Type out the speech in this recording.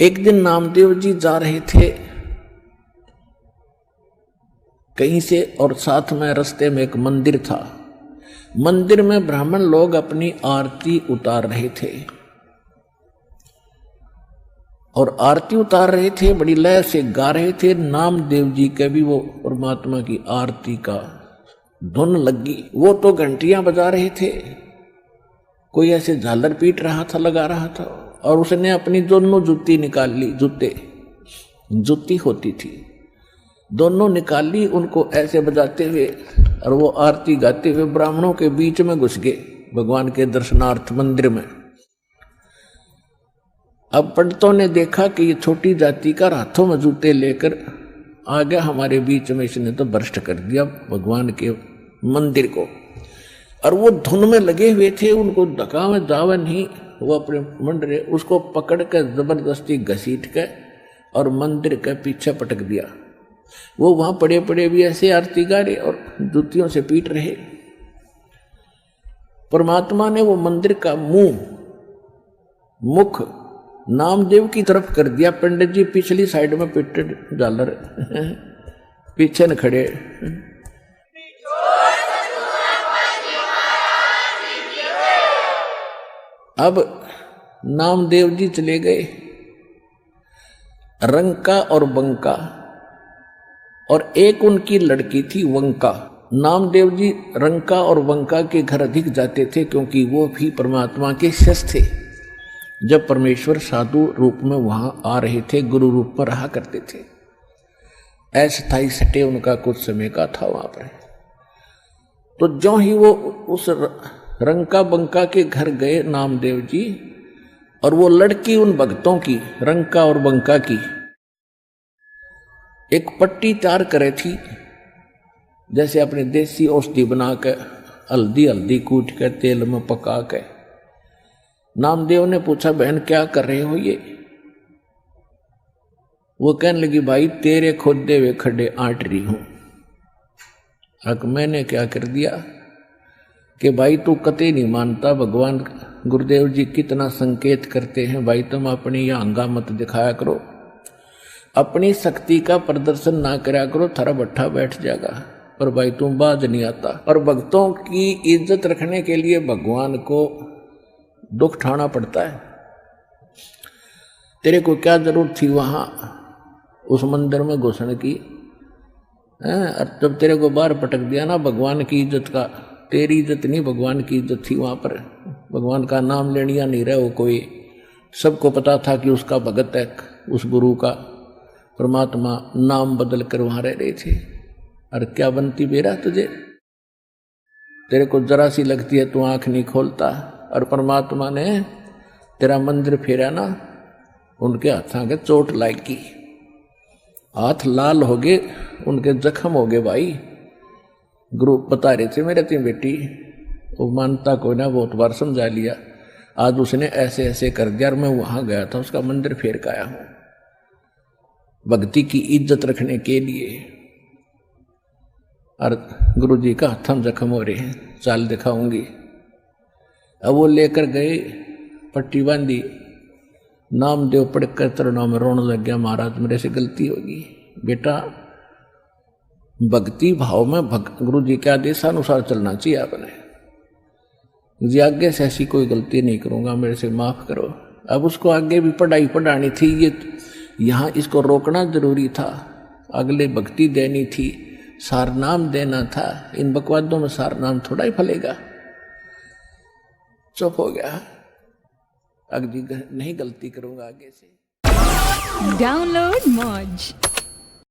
एक दिन नामदेव जी जा रहे थे कहीं से और साथ में रास्ते में एक मंदिर था। मंदिर में ब्राह्मण लोग अपनी आरती उतार रहे थे और आरती उतार रहे थे, बड़ी लय से गा रहे थे। नामदेव जी के भी वो परमात्मा की आरती का धुन लगी। वो तो घंटियां बजा रहे थे, कोई ऐसे झालर पीट रहा था, लगा रहा था, और उसने अपनी दोनों जूती निकाल ली। जूती होती थी, दोनों निकाल ली, उनको ऐसे बजाते हुए, और वो आरती गाते हुए ब्राह्मणों के बीच में घुस गए भगवान के दर्शनार्थ मंदिर में। अब पंडितों ने देखा कि ये छोटी जाति का हाथों में जूते लेकर आ गया हमारे बीच में, इसने तो भ्रष्ट कर दिया भगवान के मंदिर को। और वो धुन में लगे हुए थे, उनको धक्का में दावा नहीं, वो अपने मंडरे उसको पकड़ कर जबरदस्ती घसीट के और मंदिर के पीछे पटक दिया। वो वहां पड़े पड़े भी ऐसे आरती गा रहे और जूतियों से पीट रहे। परमात्मा ने वो मंदिर का मुख नामदेव की तरफ कर दिया। पंडित जी पिछली साइड में पिटे झालर पीछे न खड़े। अब नामदेव जी चले गए रंका और बंका, और एक उनकी लड़की थी वंका। नामदेव जी रंका और वंका के घर अधिक जाते थे क्योंकि वो भी परमात्मा के शिष्य थे। जब परमेश्वर साधु रूप में वहां आ रहे थे, गुरु रूप में रहा करते थे। अस्थायी सटे उनका कुछ समय का था वहां पर। तो जो ही वो उस रंका बंका के घर गए नामदेव जी, और वो लड़की उन भक्तों की, रंका और बंका की, एक पट्टी तैयार करे थी, जैसे अपने देसी औषधि बना के हल्दी कूट के तेल में पका के। नामदेव ने पूछा, बहन क्या कर रहे हो ये? वो कहने लगी, भाई तेरे खोदे हुए खड्डे आंट रही हूं। अब मैंने क्या कर दिया कि भाई तू कतई नहीं मानता, भगवान गुरुदेव जी कितना संकेत करते हैं, भाई तुम अपनी यह अंगा मत दिखाया करो, अपनी शक्ति का प्रदर्शन ना करा करो, थारा भट्ठा बैठ जाएगा। पर भाई तुम बाज नहीं आता। और भक्तों की इज्जत रखने के लिए भगवान को दुख उठाना पड़ता है। तेरे को क्या जरूरत थी वहां उस मंदिर में घुसने की? और जब तेरे को बाहर पटक दिया ना, भगवान की इज्जत का, तेरी इज्जत नहीं भगवान की इज्जत थी वहां पर। भगवान का नाम लेनिया नहीं रहे वो कोई। सबको पता था कि उसका भगत है, उस गुरु का। परमात्मा नाम बदल कर वहां रह रहे थे। और क्या बनती बेरा तुझे? तेरे को जरा सी लगती है, तू आंख नहीं खोलता। और परमात्मा ने तेरा मंदिर फेरा ना, उनके हाथों के चोट लागी, हाथ लाल हो गए, उनके जख्म हो गए। भाई गुरु बता रहे थे मेरे तीन बेटी, वो मानता कोई ना, बहुत बार समझा लिया, आज उसने ऐसे ऐसे कर दिया। और मैं वहां गया था, उसका मंदिर फेर के आया हूं भक्ति की इज्जत रखने के लिए। और गुरु जी का हथम जख्म हो रहे हैं, चाल दिखाऊंगी। अब वो लेकर गए, पट्टी बांधी, नामदेव पढ़कर चरणों में रोने लग गया, महाराज मेरे से गलती होगी। बेटा भक्ति भाव में गुरु जी के आदेशानुसार चलना चाहिए आपने। जी आगे से ऐसी कोई गलती नहीं करूंगा, मेरे से माफ करो। अब उसको आगे भी पढ़ाई पढ़ानी थी, ये यहाँ इसको रोकना जरूरी था, अगले भक्ति देनी थी, सार नाम देना था। इन बकवादों में सार नाम थोड़ा ही फलेगा। चुप हो गया, अगली नहीं गलती करूंगा आगे से। डाउनलोड मौज।